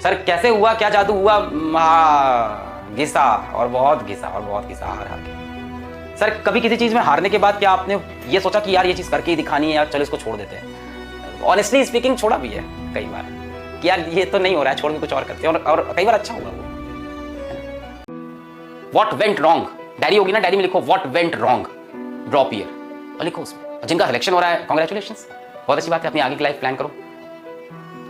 Sir कैसे हुआ, क्या जादू हुआ, घिसा और बहुत घिसा और बहुत घिसा हार हार के। सर कभी किसी चीज में हारने के बाद क्या आपने ये सोचा कि यार ये चीज करके ही दिखानी है यार, चलो इसको छोड़ देते हैं? ऑनेस्टली स्पीकिंग छोड़ा भी है कई बार कि यार ये तो नहीं हो रहा है, छोड़ के कुछ और करते हैं, और कई बार अच्छा हुआ वो। व्हाट वेंट रॉन्ग, डायरी होगी ना, डायरी में लिखो what went wrong, drop year और लिखो उसमें। जिनका सिलेक्शन हो रहा है कांग्रेचुलेशंस, बहुत अच्छी बात है, अपनी आगे की लाइफ प्लान करो।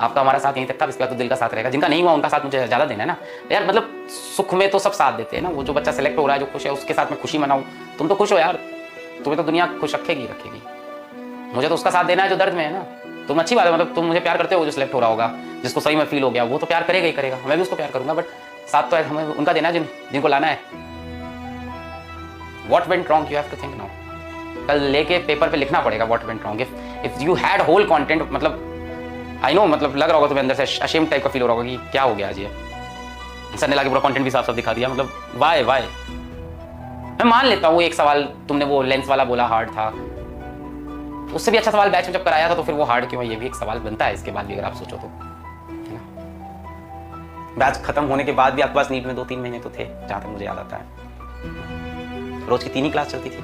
आपका हमारा साथ यहीं तक था, इसके बाद तो दिल का साथ रहेगा। जिनका नहीं हुआ उनका साथ मुझे ज्यादा देना है ना यार, मतलब सुख में तो सब साथ देते हैं ना। वो जो बच्चा सेलेक्ट हो रहा है, जो खुश है, उसके साथ में खुशी मनाऊं। तुम तो खुश हो यार, तुम्हें तो दुनिया खुश रखेगी। मुझे तो उसका साथ देना है जो दर्द में है ना। तुम अच्छी बात है, मतलब तुम मुझे प्यार करते हो, जो सिलेक्ट हो रहा होगा, जिसको सही में फील हो गया, वो तो प्यार करेगा ही करेगा, मैं भी उसको प्यार करूंगा, बट साथ तो हमें उनका देना है जिनको लाना है। What went wrong, you have to think now. कल लेके पेपर पे लिखना पड़ेगा what went wrong. If you had whole content, मतलब आई नो, मतलब लग रहा होगा तुम्हें अंदर से अशेम टाइप का फील हो रहा होगा कि क्या हो गया आज ये, सर ने लाके पूरा कंटेंट भी साफ साफ दिखा दिया, मतलब वाई। मैं मान लेता हूँ एक सवाल तुमने वो लेंस वाला बोला हार्ड था, उससे भी अच्छा सवाल बैच में जब कराया था तो फिर वो हार्ड क्यों है, ये भी एक सवाल बनता है इसके बाद भी, अगर आप सोचो तो, है ना। बैच खत्म होने के बाद भी आपके पास नीट में 2-3 महीने तो थे, जहां तक मुझे याद आता है। रोज की 3 ही क्लास चलती थी,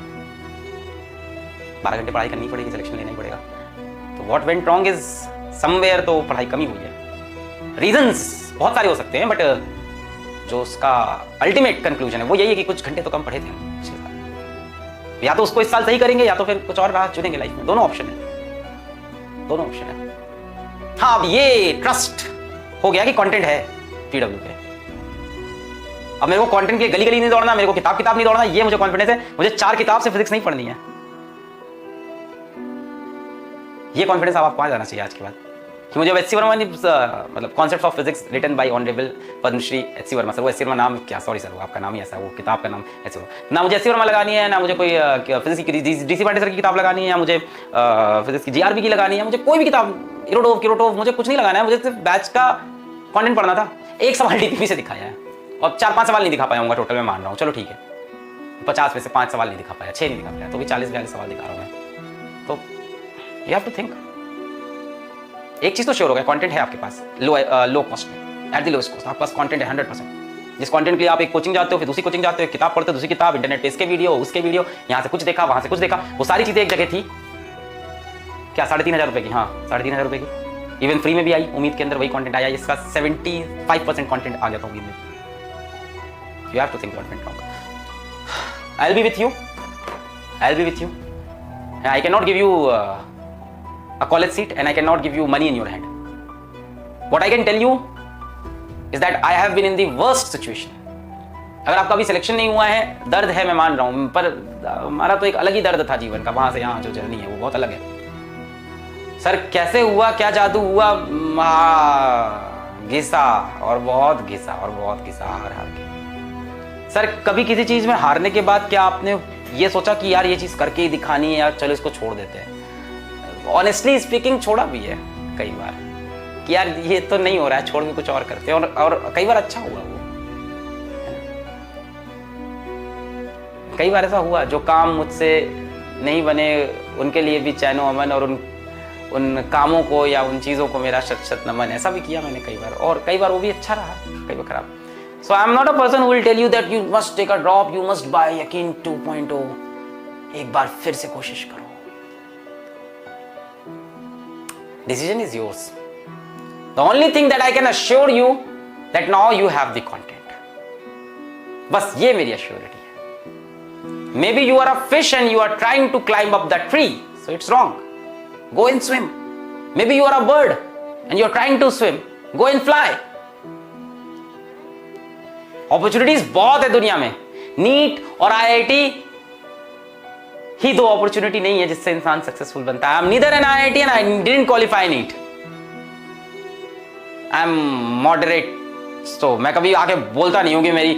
12 घंटे पढ़ाई करनी पड़ेगी, सिलेक्शन लेना ही पड़ेगा। तो what went wrong is somewhere, तो पढ़ाई कमी हुई है। रीजंस बहुत सारे हो सकते हैं, बट जो उसका अल्टीमेट कंक्लूजन है वो यही है कि कुछ घंटे तो कम पढ़े थे हम पिछले साल। या तो उसको इस साल सही करेंगे, या तो फिर कुछ और राह चुनेंगे लाइफ में। दोनों ऑप्शन है। हाँ, अब ये ट्रस्ट हो गया कि कंटेंट है पीडब्ल्यू पे। अब मेरे को कंटेंट के गली गली नहीं दौड़ना, मेरे को किताब नहीं दौड़ना, ये मुझे कॉन्फिडेंस है। मुझे 4 किताब से फिजिक्स नहीं पढ़नी है, ये कॉन्फिडेंस अब आपको आ जाना चाहिए आज के बाद कि मुझे एच सी वर्मा, मतलब concepts of physics written by honourable Padmashri H C Verma sir. वो एच सी वर्मा नाम क्या, सॉरी सर, वो आपका नाम ही ऐसा है, वो किताब का नाम एच सी वर्मा। ना मुझे एच सी वर्मा लगानी है, ना मुझे कोई फिजिक्स की डीसी पांडे सर की किताब लगानी है, या मुझे फिजिक्स की जीआरबी की लगानी है, मुझे कोई भी किताब, इरोटोव, मुझे कुछ नहीं लगाना है। मुझे सिर्फ बैच का कॉन्टेंट पढ़ना था। एक सवाल डीपीपी से दिखाया है और 4-5 सवाल नहीं दिखा पाया हूँ टोटल, मैं मान रहा हूँ, चलो ठीक है, 50 में से 5 सवाल नहीं दिखा पाया, 6 नहीं दिखा पाया, तो भी 40-42 सवाल दिखा रहा हूँ मैं। तो यू हैव टू थिंक। एक चीज तो श्योर हो गया, कंटेंट है आपके पास लो कॉस्ट में, एट द लोएस्ट कॉस्ट आपके पास कंटेंट है 100%। जिस कंटेंट के लिए आप एक कोचिंग जाते हो, फिर दूसरी कोचिंग जाते हो, किताब पढ़ते हो, दूसरी किताब, इंटरनेट पे इसके वीडियो, उसके वीडियो, यहाँ से कुछ देखा, वहां से कुछ देखा, वो सारी चीजें एक जगह थी। क्या 3,500 रुपए की? हाँ, 3,500 रुपए की। इवन फ्री में भी आई, उम्मीद के अंदर वही कंटेंट आया, इसका 75% कंटेंट आ गया था उम्मीद में। You have to think what went wrong. I will be with you. I can not give you a college seat and I cannot give you money in your hand. What I can tell you is that I have been in the worst situation. अगर आपका अभी selection नहीं हुआ है, दर्द है, मैं मान रहा हूं, पर हमारा तो एक अलग ही दर्द था जीवन का, वहां से यहाँ जो जर्नी है वो बहुत अलग है। सर कैसे हुआ, क्या जादू हुआ, घिसा और बहुत घिसा हार के। सर कभी किसी चीज में हारने के बाद क्या आपने ये सोचा कि यार ये चीज करके ही दिखानी है, यार चलो इसको छोड़ देते हैं? ऑनेस्टली स्पीकिंग छोड़ा भी है कई बार कि यार ये तो नहीं हो रहा है, छोड़ के कुछ और करते हैं, और कई बार अच्छा हुआ वो। कई बार ऐसा हुआ जो काम मुझसे नहीं बने उनके लिए भी चैनो अमन, और उन कामों को या उन चीज़ों को मेरा शत नमन, ऐसा भी किया मैंने कई बार, और कई बार वो भी अच्छा रहा, कई बार खराब। So I am not a person who will tell you that you must take a drop, you must buy यकीन 2.0। एक बार फिर से कोशिश करो, decision is yours. The only thing that I can assure you that now you have the content. बस ये मेरी assurity है। Maybe you are a fish and you are trying to climb up that tree, so it's wrong. Go and swim. Maybe you are a bird and you are trying to swim. Go and fly. Opportunities बहुत है दुनिया में। NEET और IIT ही 2 opportunity नहीं है जिससे इंसान successful बनता है। I am neither an IIT and I didn't qualify NEET. I am moderate, तो मैं कभी आके बोलता नहीं हूं कि मेरी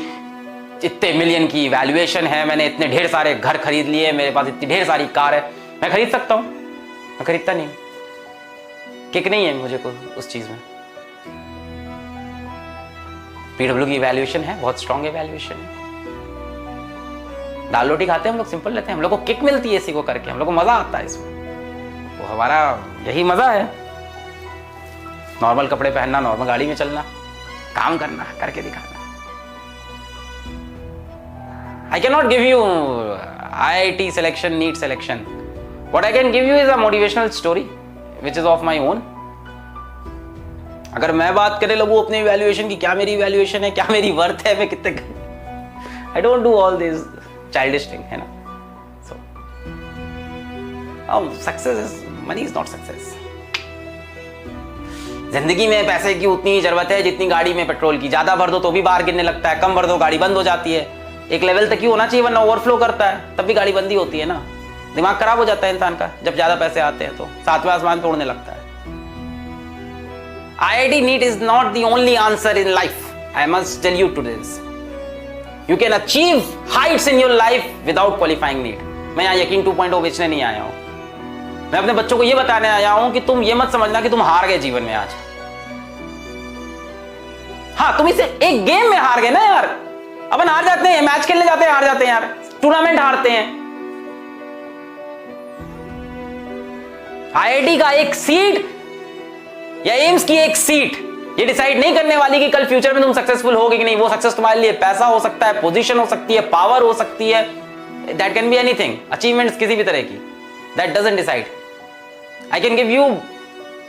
इतने मिलियन की वैल्यूएशन है, मैंने इतने ढेर सारे घर खरीद लिए, मेरे पास इतनी ढेर सारी कार है। मैं खरीद सकता हूं, मैं खरीदता नहीं, किक नहीं है मुझे को उस चीज में। पीडब्ल्यू की वैल्यूएशन है, बहुत स्ट्रॉन्ग वैल्यूएशन है। दाल रोटी खाते हैं हम लोग, सिंपल रहते हैं, हम लोग को किक मिलती है इसी को करके, हम लोग को मजा आता है इसमें, वो हमारा यही मजा है। नॉर्मल कपड़े पहनना, नॉर्मल गाड़ी में चलना, काम करना, करके दिखाना। आई can not give you IIT selection, NEET selection. What I can give you is a motivational story which is of my own. अगर मैं बात करने लगूं अपने इवैल्यूएशन की, क्या मेरी इवैल्यूएशन है, क्या मेरी वर्थ है, मैं कितने, I don't do all this childish thing, है ना? So, success is, money is not success. जिंदगी में पैसे की उतनी ही जरूरत है जितनी गाड़ी में पेट्रोल की। ज्यादा भर दो तो भी बाहर गिरने लगता है, कम भर दो गाड़ी बंद हो जाती है। एक लेवल तक ही होना चाहिए, वरना ओवरफ्लो करता है, तब भी गाड़ी बंदी होती है ना। दिमाग खराब हो जाता है इंसान का जब ज्यादा पैसे आते हैं, तो सातवें आसमान तोड़ने लगता है। IIT NEET is not the only answer in life. I must tell you to this. You can achieve heights in your life without qualifying NEET. मैं यहाँ यकीन 2.0 बेचने नहीं आया हूँ। मैं अपने बच्चों को ये बताने आया हूँ कि तुम ये मत समझना कि तुम हार गए जीवन में आज। हाँ, तुम इसे एक गेम में हार गए ना यार। अपन हार जाते हैं, मैच खेलने जाते हैं हार जाते हैं यार, टूर्नामेंट हारते हैं। IIT का एक सीट या एम्स की एक सीट ये डिसाइड नहीं करने वाली कि कल फ्यूचर में तुम सक्सेसफुल होगे कि नहीं। वो सक्सेस तुम्हारे लिए पैसा हो सकता है, पोजीशन हो सकती है, पावर हो सकती है, that can be anything, achievements किसी भी तरह की, that doesn't decide. I can give you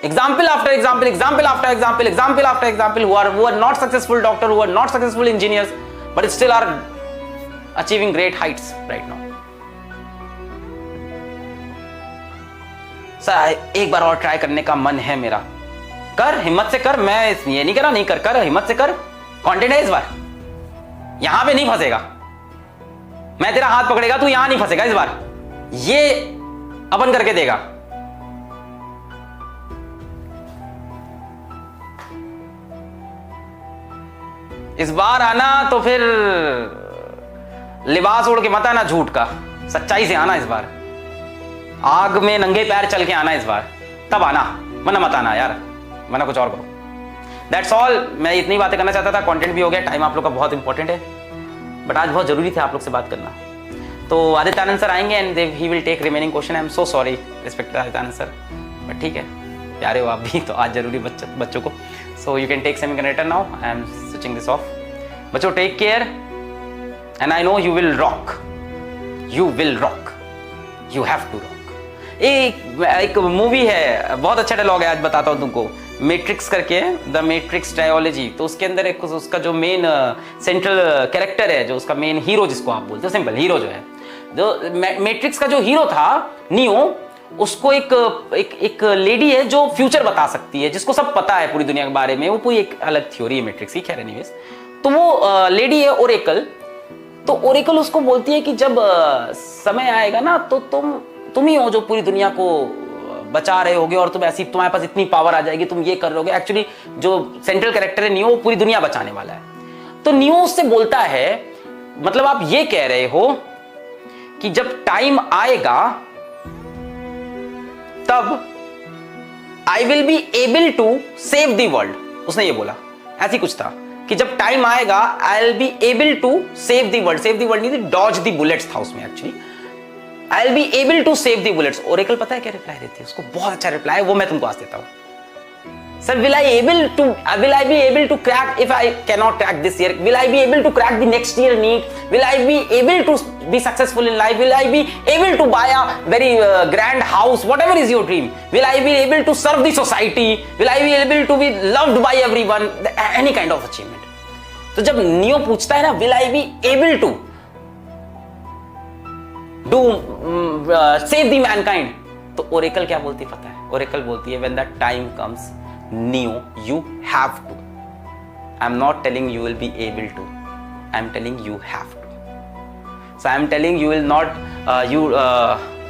example after example, example after example, example after example who are not successful doctor, who are not successful engineers, but still are achieving great heights right now. Sir एक बार और try करने का मन है मेरा। कर, हिम्मत से कर। मैं ये नहीं करा नहीं कर, कर हिम्मत से कर। कॉन्टेंट है इस बार, यहां पे नहीं फंसेगा। मैं तेरा हाथ पकड़ेगा, तू यहां नहीं फंसेगा इस बार। ये अपन करके देगा। इस बार आना तो फिर लिबास ओढ़ के मत आना झूठ का, सच्चाई से आना इस बार। आग में नंगे पैर चल के आना इस बार, तब आना, वरना मत आना यार, वरना कुछ और करो। That's all. मैं इतनी बातें करना चाहता था, कंटेंट भी हो गया। टाइम आप लोग का बहुत इंपॉर्टेंट है, बट आज बहुत जरूरी था आप लोग से बात करना। तो आदित्य आनंद सर आएंगे and he will take remaining question. I am so sorry respect Aditya Anand sir, but ठीक है, प्यारे हो आप भी, तो आज जरूरी बच्चों को। So you can take semiconductor now. I am switching this off. बच्चों take care and I know you will rock, you will rock, you have to rock. एक मूवी है, बहुत अच्छा डायलॉग है, आज बताता हूँ तुमको। मैट्रिक्स करके, द मैट्रिक्स ट्रायोलॉजी, तो उसके अंदर एक उसका जो मेन सेंट्रल कैरेक्टर है, जो उसका मेन हीरो जिसको आप बोलते हो, सिंपल हीरो जो है, जो मैट्रिक्स का जो हीरो था नियो, उसको एक लेडी है जो फ्यूचर बता सकती है, जिसको सब पता है पूरी दुनिया के बारे में। वो पूरी एक अलग थ्योरी है मैट्रिक्स की, खैर एनीवेज। तो वो लेडी है ओरेकल। तो ओरेकल उसको बोलती है कि जब समय आएगा ना, तो तुम ही हो जो पूरी दुनिया को बचा रहे होगे, और तुम ऐसी, तुम्हारे पास इतनी पावर आ जाएगी, तुम ये कर रहे होगे। एक्चुअली जो सेंट्रल कैरेक्टर है नियो, वो पूरी दुनिया बचाने वाला है। तो नियो उससे बोलता है, मतलब आप ये कह रहे हो कि जब टाइम आएगा तब I will be able to save the world. उसने ये बोला, ऐसी कुछ था कि जब टाइम आएगा I will be able to save the world. Save the world नहीं थी, डॉज द बुलेट्स था उसमें actually. I will be able to save the bullets. Oracle पता है क्या रिप्लाई देती है उसको? बहुत अच्छा रिप्लाई है, वो मैं तुमको आज देता हूं। Sir will I be able to crack, if I cannot crack this year, will I be able to crack the next year NEET? Will I be able to be successful in life? Will I be able to buy a very grand house? Whatever is your dream. Will I be able to serve the society? Will I be able to be loved by everyone? Any kind of achievement. तो जब neo पूछता है ना, will I be able to do save the mankind? तो Oracle क्या बोलती पता है? ओरेकल बोलती है, when that time comes, Neo, you have to. I'm not telling you will be able to. I'm telling you have to. So I'm telling you will not.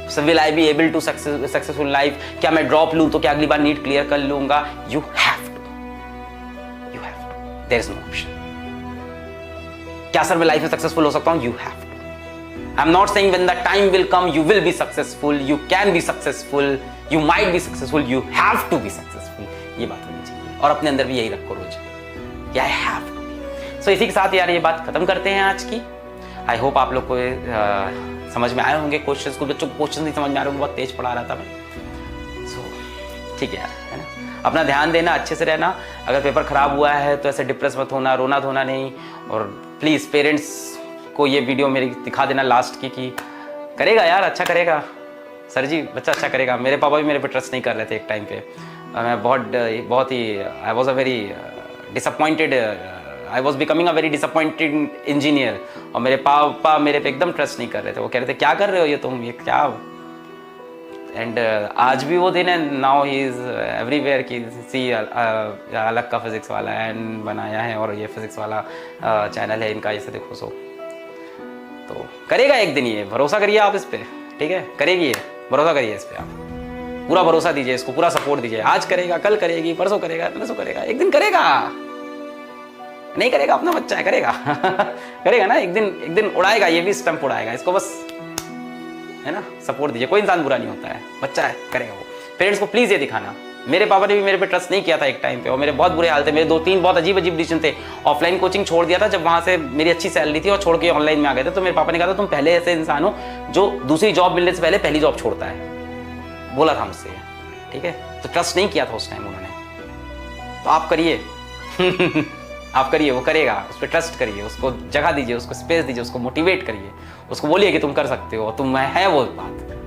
So will I be able to successful life? क्या मैं drop लूं तो क्या अगली बार NEET clear कर लूंगा? You have to. You have to. There is no option. क्या sir मैं लाइफ में सक्सेसफुल हो सकता हूं? You have to. I'm not saying when the time will come you will be successful. You can be successful. You might be successful. You have to be successful. ये बात होनी चाहिए, और अपने अंदर भी यही रखो रोज, आई हैव टू बी। सो इसी के साथ यार ये बात खत्म करते हैं आज की। आई होप आप लोग को समझ में आए होंगे क्वेश्चंस। कुछ बच्चों को क्वेश्चन नहीं समझ में आ रहे होंगे, बहुत तेज पढ़ा रहा था मैं। सो ठीक है यार, है ना। अपना ध्यान देना, अच्छे से रहना। अगर पेपर ख़राब हुआ है तो ऐसे डिप्रेस मत होना, रोना धोना नहीं। और प्लीज़ पेरेंट्स को ये वीडियो मेरी दिखा देना लास्ट की कि करेगा यार, अच्छा करेगा सर जी, बच्चा अच्छा करेगा। मेरे पापा भी मेरे पे ट्रस्ट नहीं कर रहे थे एक टाइम पे। मैं बहुत ही I was a very disappointed, I was becoming a very disappointed engineer. और मेरे पापा मेरे पे एकदम ट्रस्ट नहीं कर रहे थे। वो कह रहे थे क्या कर रहे हो ये तुम, ये क्या। एंड आज भी वो दिन है, नाउ ही इज़ एवरीवेयर की सी अलग का फिज़िक्स वाला एंड बनाया है और ये फिज़िक्स वाला चैनल है इनका, ऐसे देखो। सो तो करेगा एक दिन, ये भरोसा करिए आप इस पर, ठीक है, करेगी ये, भरोसा करिए इस पर आप, पूरा भरोसा दीजिए इसको, पूरा सपोर्ट दीजिए। आज करेगा, कल करेगी, परसों करेगा, परसों करेगा, एक दिन करेगा। नहीं करेगा, अपना बच्चा है, करेगा करेगा ना, एक दिन उड़ाएगा, ये भी स्टंप उड़ाएगा। इसको बस है ना सपोर्ट दीजिए। कोई इंसान बुरा नहीं होता है, बच्चा है, करेगा वो। पेरेंट्स को प्लीज़ ये दिखाना। मेरे पापा ने भी मेरे पे ट्रस्ट नहीं किया था एक टाइम पे, और मेरे बहुत बुरे हाल थे। मेरे 2-3 बहुत अजीब डिसीजन थे। ऑफलाइन कोचिंग छोड़ दिया था जब वहाँ से मेरी अच्छी सैलरी थी, और छोड़ के ऑनलाइन में आ गए थे। तो मेरे पापा ने कहा था तुम पहले ऐसे इंसान हो जो दूसरी जॉब मिलने से पहले पहली जॉब छोड़ता है, बोला था मुझसे, ठीक है। तो ट्रस्ट नहीं किया था उस टाइम उन्होंने। तो आप करिए आप करिए, वो करेगा, उस पर ट्रस्ट करिए, उसको जगह दीजिए, उसको स्पेस दीजिए, उसको मोटिवेट करिए, उसको बोलिए कि तुम कर सकते हो, तुम है वो बात।